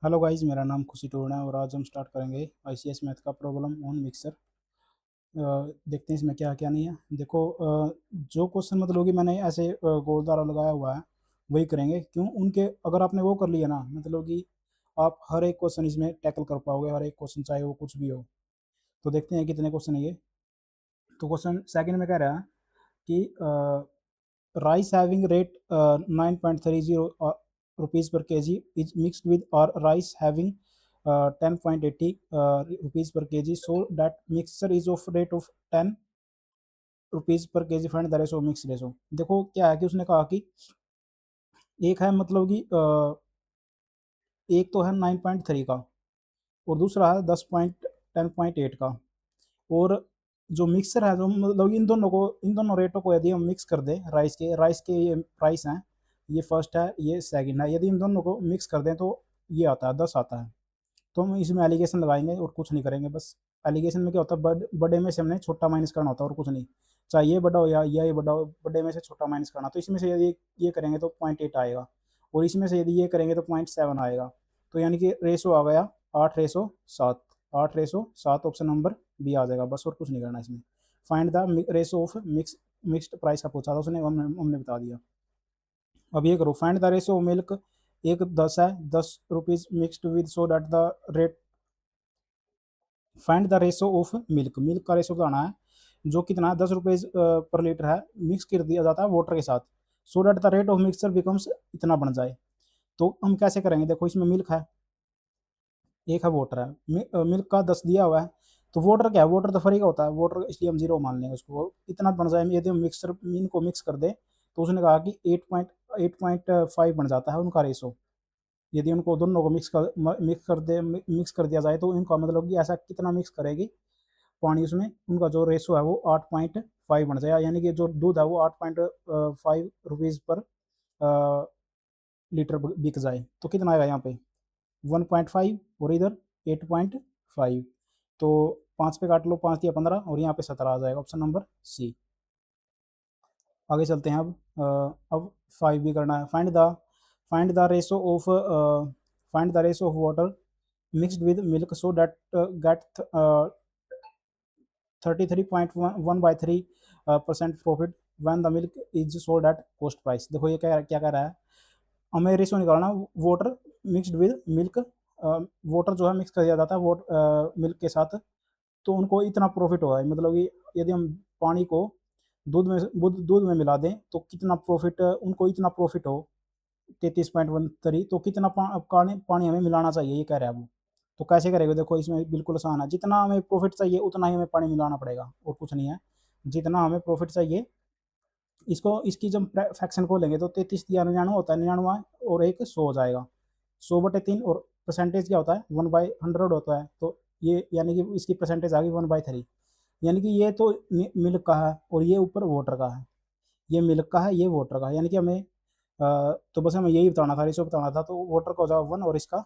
Hello guys, मेरा नाम खुशी टोना है और आज हम स्टार्ट करेंगे आईसीएस मैथ का प्रॉब्लम ऑन मिक्सर। देखते हैं इसमें क्या क्या नहीं है। देखो, जो क्वेश्चन मतलब कि मैंने ऐसे गोल धारा लगाया हुआ है वही करेंगे। क्यों उनके अगर आपने वो कर लिया ना, मतलब कि आप हर एक क्वेश्चन इसमें टैकल कर पाओगे, हर एक क्वेश्चन चाहे वो कुछ भी हो। तो देखते हैं कितने क्वेश्चन है ये। तो क्वेश्चन सेकंड में कह रहा है कि rice having rate 9.30 rupees per kg is mixed with or rice having 10.80 rupees per kg, so that mixture is of rate of 10 rupees per KG. Find the ratio mix ratio. देखो क्या है कि उसने कहा कि एक है मतलब कि एक तो है 9.3 का और दूसरा है 10.8 का। और जो मिक्सर है, जो मतलब इन दोनों रेटों को यदि हम मिक्स कर दें, राइस के ये प्राइस हैं, ये फर्स्ट है ये सेकंड है, यदि इन दोनों को मिक्स कर दें तो ये आता है 10 आता है। तो हम इसमें एलिगेशन लगाएंगे और कुछ नहीं करेंगे। बस एलिगेशन में क्या होता है, बड़े में से हमने छोटा माइनस करना होता है और कुछ नहीं। चाहे ये बड़ा हो या ये बड़ा हो, बड़े में से छोटा माइनस करना। तो इसमें से यदि ये करेंगे तो 0.8 आएगा और इसमें से यदि ये करेंगे तो 0.7 आएगा। तो यानी कि रेशो आ गया 8:7। 8:7 ऑप्शन नंबर बी आ जाएगा। बस और कुछ नहीं करना इसमें। Find the ratio of mixed price का पूछा था उसने, हमने बता दिया। अब ये करो, find the ratio of milk. एक 10 है, 10 rupees mixed with so that the rate. Find the ratio of milk. Milk का रेशो बताना है जो कितना 10 रुपीज पर लीटर है, मिक्स कर दिया जाता है वाटर के साथ, सो that the rate of mixture becomes इतना बन जाए। तो हम कैसे करेंगे, देखो इसमें मिल्क है, एक है वाटर है। मिल्क का 10 दिया हुआ है, तो वाटर क्या है, वाटर तो फ्री का होता है वाटर, इसलिए हम जीरो मान लेंगे उसको। इतना बन जाए यदि हम मिक्सर मीन को मिक्स कर दे, तो उसने कहा कि 8.5 बन जाता है उनका रेशो। यदि उनको दोनों को मिक्स कर दिया जाए तो इनका मतलब कि ऐसा कितना मिक्स करेगी पानी, उसमें उनका जो रेशो है वो 8.5 बन जाएगा। यानी कि जो दूध है वो 8.5 रुपीज़ पर लीटर बिक जाए। तो कितना आएगा यहाँ पे 1.5 और इधर 8.5। तो 5 पे काट लो, 5 या 15 और यहाँ पे 17 आ जाएगा, ऑप्शन नंबर सी। आगे चलते हैं। अब 5 भी करना है। Find the ratio of water mixed with milk so that get 33.1/3% profit when the milk is sold at cost price. देखो ये क्या कह रहा है, हमें रेशो निकालना water mixed with milk. Water जो है मिक्स कर दिया जाता है मिल्क के साथ, तो उनको इतना प्रॉफिट होगा। मतलब कि यदि हम पानी को दूध में मिला दें तो कितना प्रॉफिट, उनको इतना प्रॉफिट हो 33.13, तो कितना पानी पानी हमें मिलाना चाहिए, ये कह रहा है वो। तो कैसे करेंगे, देखो इसमें बिल्कुल आसान है। जितना हमें प्रॉफिट चाहिए उतना ही हमें पानी मिलाना पड़ेगा और कुछ नहीं है। जितना हमें प्रॉफिट चाहिए, इसको इसकी जब फ्रैक्शन को लेंगे तो 33 या 99 होता है, 99 और एक 100 हो जाएगा। 100/3 और परसेंटेज क्या होता है 1/100 होता है। तो ये यानी कि इसकी परसेंटेज आ गई 1/3। यानी कि ये तो मिल्क का है और ये ऊपर वाटर का है। ये मिल्क का है, ये वाटर का है। यानी कि हमें तो बस हमें यही बताना था, रेशो बताना था। तो वाटर का हो जाएगा 1 और इसका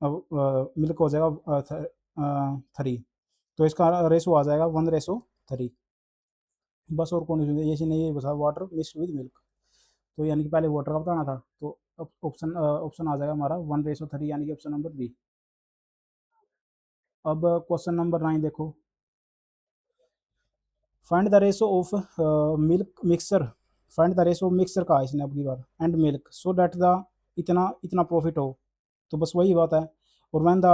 मिल्क हो जाएगा 3। तो इसका रेशो आ जाएगा 1:3। बस और कौन ये नहीं, ये बता वाटर मिक्स्ड विद मिल्क। तो यानी कि पहले वाटर का बताना था, तो ऑप्शन आ जाएगा हमारा 1:3, यानी कि ऑप्शन नंबर बी। अब क्वेश्चन नंबर 9 देखो। Find the ratio of milk mixer. Find the ratio of mixer का इसने अब की बार and milk so that the इतना इतना प्रॉफिट हो। तो बस वही बात है। और when the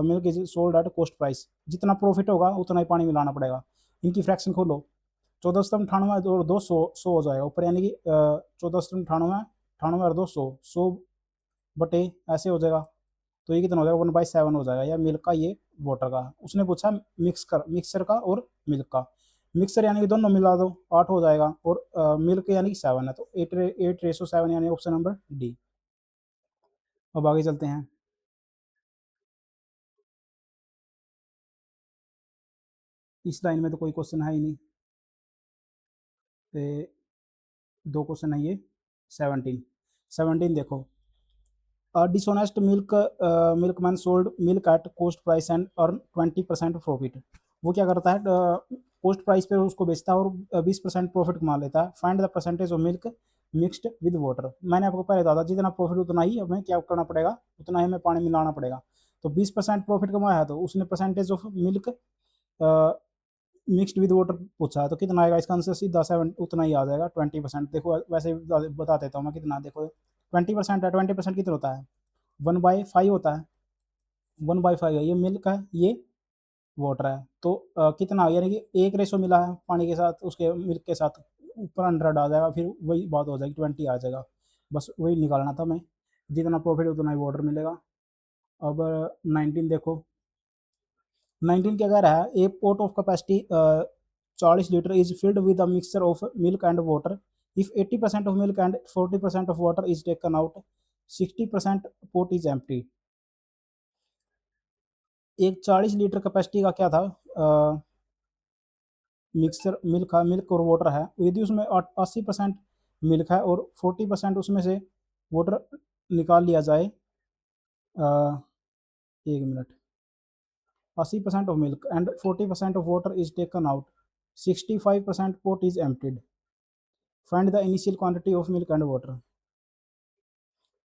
milk is sold at cost price, जितना प्रॉफिट होगा उतना ही पानी मिलाना पड़ेगा। इनकी फ्रैक्शन खोलो। 1498 और 200 100 हो जाएगा ऊपर, यानी कि 1498 98 और 200 100 बटे ऐसे हो जाएगा। तो ये कितना हो जाएगा 1/7 हो जाएगा, या मिल्क का ये वाटर का। उसने पूछा मिक्सर का और मिल्क का। मिक्सर यानी कि दोनों मिला दो 8 हो जाएगा और मिल्क यानी कि 7 है, तो 8:7 यानी ऑप्शन नंबर डी। अब आगे चलते हैं। इस लाइन में तो कोई क्वेश्चन है ही नहीं। तो 2 क्वेश्चन है ये। 17 17 देखो। Dishonest milkman sold milk at cost price and earn 20% profit. वो क्या करता है, कॉस्ट प्राइस पे उसको बेचता है और 20% प्रॉफिट कमा लेता है। Find the percentage of milk mixed with water. मैंने आपको पहले बताया था जितना प्रॉफिट उतना ही हमें क्या करना पड़ेगा, उतना ही हमें पानी मिलाना पड़ेगा। तो 20% प्रॉफिट कमाया है तो उसने percentage of milk mixed with water पूछा है, तो कितना आएगा इसका आंसर सीधा 7 उतना ही आ जाएगा 20%। देखो वैसे ही बता देता हूँ मैं कितना, देखो 20% है, 20% कितना होता है 1/5 होता है, 1/5 है, ये मिल्क है ये वाटर है। तो कितना यानी कि 1 रेशो मिला है पानी के साथ उसके मिल्क के साथ, ऊपर 100 आ जाएगा, फिर वही बात हो जाएगी 20 आ जाएगा। बस वही निकालना था मैं, जितना प्रॉफिट उतना ही वाटर मिलेगा। अब 19 देखो, 19 क्या कह रहा है, a pot of capacity 40 litre is filled with a mixture of milk and water. If 80% of milk and 40% of water is taken out, 60% pot is empty. एक 40 लीटर कैपेसिटी का क्या था, मिक्सचर मिल्क और वाटर है, यदि उसमें 80% milk है और 40% उसमें से वाटर निकाल लिया जाए, 1 minute, 80% of milk and 40% of water is taken out, 65% pot is emptied, find the initial quantity of milk and water.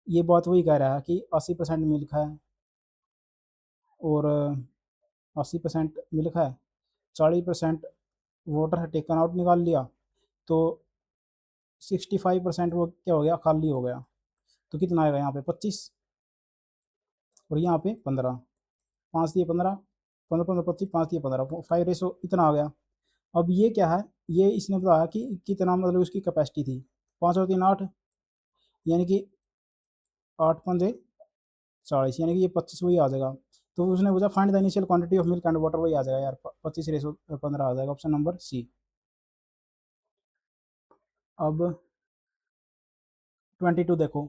ये बात वही कह रहा है कि 80% मिल्क है और 80% मिल्क है, 40% वाटर है टेकन आउट निकाल लिया, तो 65% वो क्या हो गया खाली हो गया। तो कितना आएगा यहाँ पे 25 और यहाँ पे 15, 5 दिए 15, 15 15 25, 5 दिए 15, 5 रेशो इतना आ गया। अब ये क्या है, ये इसने बताया कि कितना मतलब उसकी कैपेसिटी थी, 5 और 3 8, यानी कि 8 पंजे 40, यानी कि ये 25 वही आ जाएगा। तो उसने पूछा find the initial quantity of milk and water, वही आ जाएगा यार, 25 रेशो 15 आ जाएगा, ऑप्शन नंबर सी। अब 22 देखो,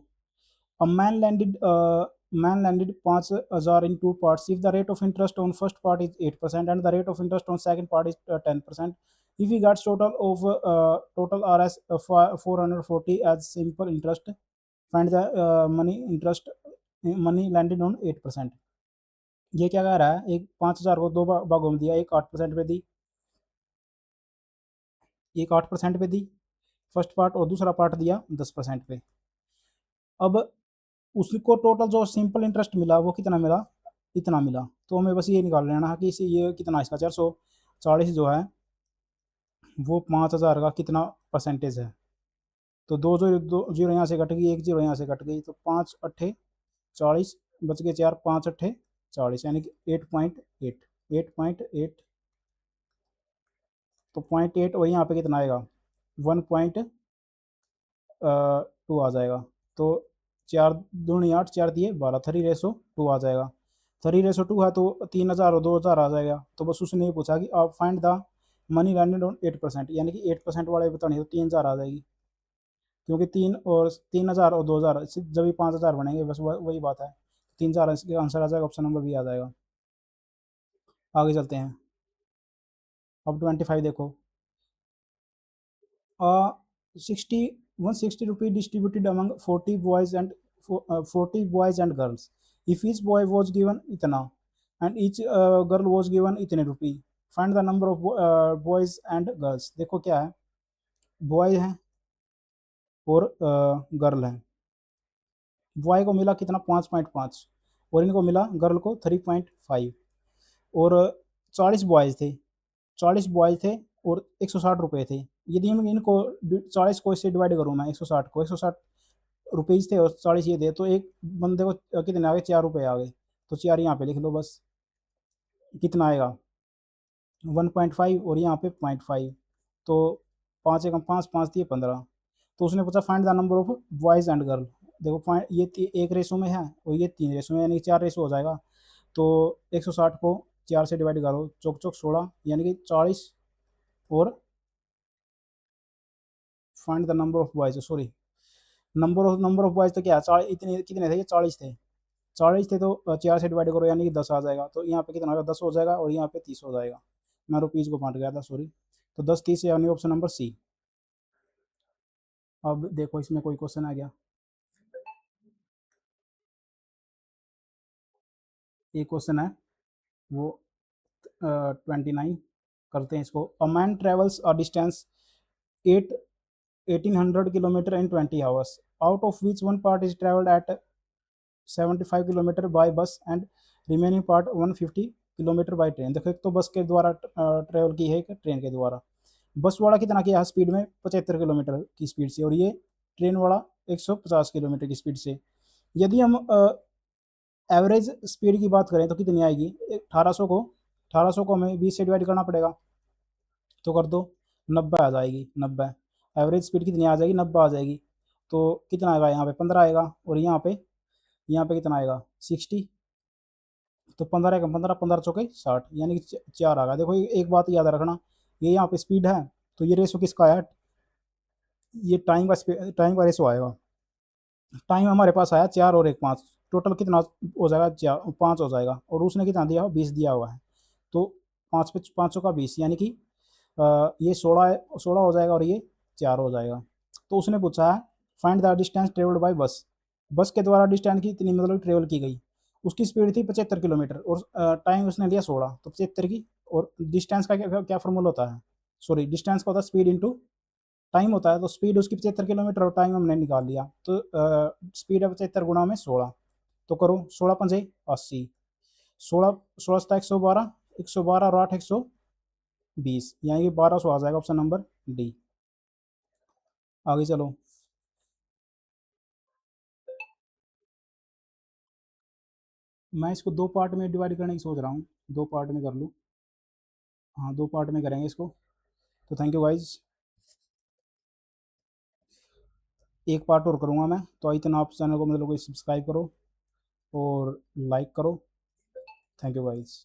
A man lended 5,000 in two parts. If the rate of interest on first part is 8% and the rate of interest on second part is 10%, if he gets total RS 440 as simple interest, find the money lended on 8%। ये क्या कह रहा है, एक 5,000 को दो भागों में दिया, एक 8% पे दी, एक 8% पे दी फर्स्ट पार्ट, और दूसरा पार्ट दिया 10% पे। अब उसको टोटल जो सिंपल इंटरेस्ट मिला वो कितना मिला, इतना मिला। तो हमें बस ये निकाल लेना है कि इसे ये कितना, इसका 440 जो है वो 5,000 का कितना परसेंटेज है। तो दो जीरो यहाँ से कट गई, एक जीरो यहाँ से कट गई, तो 5 अट्ठे 40 बच गए 4, 5 अट्ठे 40, यानी कि 8.8, 8.8। तो 0.8 और यहाँ पे कितना आएगा 1.2 आ जाएगा। तो 4 दूनी 8, 4 दिए 12, 3:2 आ जाएगा। 3:2 है तो 3,000 और 2,000 आ जाएगा। तो बस उसने ये पूछा कि आप find the money landed on 8%, यानी कि 8% वाले बताने, तो 3,000 आ जाएगी, क्योंकि 3,000 और 2,000 जब भी 5,000 बनेंगे, बस वही बात है। 3,000 इसका आंसर आ जाएगा, ऑप्शन नंबर बी आ जाएगा। आगे चलते हैं। अब 25 देखो, 60 160 रुपये distributed among 40 boys and girls. If each boy was given इतना and each girl was given इतने रुपये, find the number of boys and girls. देखो क्या है, बॉय है और गर्ल है। बॉय को मिला कितना 5.5 और इनको मिला गर्ल को 3.5, और 40 बॉयज थे, 40 बॉयज थे और 160 रुपये थे। यदि हम इनको 40 को इससे डिवाइड करूँ मैं, 160 को, 160 रुपीज़ थे और 40 ये थे, तो एक बंदे को कितने आ गए 4 रुपये आ गए। तो 4 यहाँ पे लिख लो बस, कितना आएगा 1.5 और यहाँ पे 0.5, तो 5 एकम 5, 5 दिए 15। तो उसने पूछा find the number of boys and girl. देखो पॉइंट ये 1 रेशो में है और ये 3 रेशो में, यानी कि 4 रेशो हो जाएगा। तो 160 को 4 से डिवाइड करो, चौक चौक 16, यानी कि 40, और find the number of boys, sorry number of boys तो क्या है, इतने कितने थे, ये 40 थे, 40 थे तो 4 से डिवाइड करो, यानी कि 10 आ जाएगा। तो यहाँ पे कितना होगा 10 हो जाएगा और यहाँ पे 30 हो जाएगा। मैं रुपीज़ को बांट गया था, सॉरी। तो 10 30, यानी ऑप्शन नंबर सी। अब देखो इसमें कोई क्वेश्चन आ गया, एक क्वेश्चन है वो 29, करते हैं इसको। A man travels a distance 8 1800 kilometer in 20 hours, out of which one part is traveled at 75 kilometre by bus and remaining part 150 kilometre by train. देखो एक तो बस के द्वारा ट्रेवल की है, एक ट्रेन के द्वारा। बस वाला कितना किया स्पीड में 75 किलोमीटर की स्पीड से, और ये ट्रेन वाला 150 किलोमीटर की स्पीड से। यदि हम एवरेज स्पीड की बात करें तो कितनी आएगी? 1800 को हमें 20 से डिवाइड करना पड़ेगा, तो कर दो 90 आ जाएगी। 90 एवरेज स्पीड कितनी आ जाएगी? 90 आ जाएगी। तो कितना आएगा? यहाँ पे 15 आएगा, और यहाँ पे कितना आएगा? 60। तो 15 का 15, 15 चौके 60, यानी कि 4 आ गया। देखो एक बात याद रखना, ये यहाँ पे स्पीड है, तो ये रेशो किसका है? ये टाइम का रेशो आएगा। टाइम हमारे पास आया 4 और 1 5, टोटल कितना हो जाएगा? 5 हो जाएगा, और उसने कितना दिया हुआ? 20 दिया हुआ है। तो 5 पे 5 का 20, यानी कि ये 16 हो जाएगा, और ये 4 हो जाएगा। तो उसने पूछा है find the distance travelled by बस। बस के द्वारा डिस्टेंस कितनी मतलब ट्रेवल की गई? उसकी स्पीड थी 75 किलोमीटर, और टाइम उसने दिया 16, तो 75 की। और डिस्टेंस का क्या क्या फॉर्मूला होता है? सॉरी, डिस्टेंस का होता है स्पीड इंटू टाइम होता है। तो स्पीड उसकी 75 किलोमीटर और टाइम हमने निकाल लिया, तो स्पीड है 75 गुणा में 16। तो करो 16 पंजे 80, 16 16 सता 112, 112 और 8 120, यानी कि 1200 आ जाएगा। Option number D. आगे चलो। मैं इसको 2 पार्ट में डिवाइड करने की सोच रहा हूँ, 2 पार्ट में कर लूँ। हाँ, 2 पार्ट में करेंगे इसको। तो थैंक यू गाइज। एक पार्ट और करूँगा मैं, तो इतना आप चैनल को मतलब कोई सब्सक्राइब करो और लाइक करो। Thank you guys.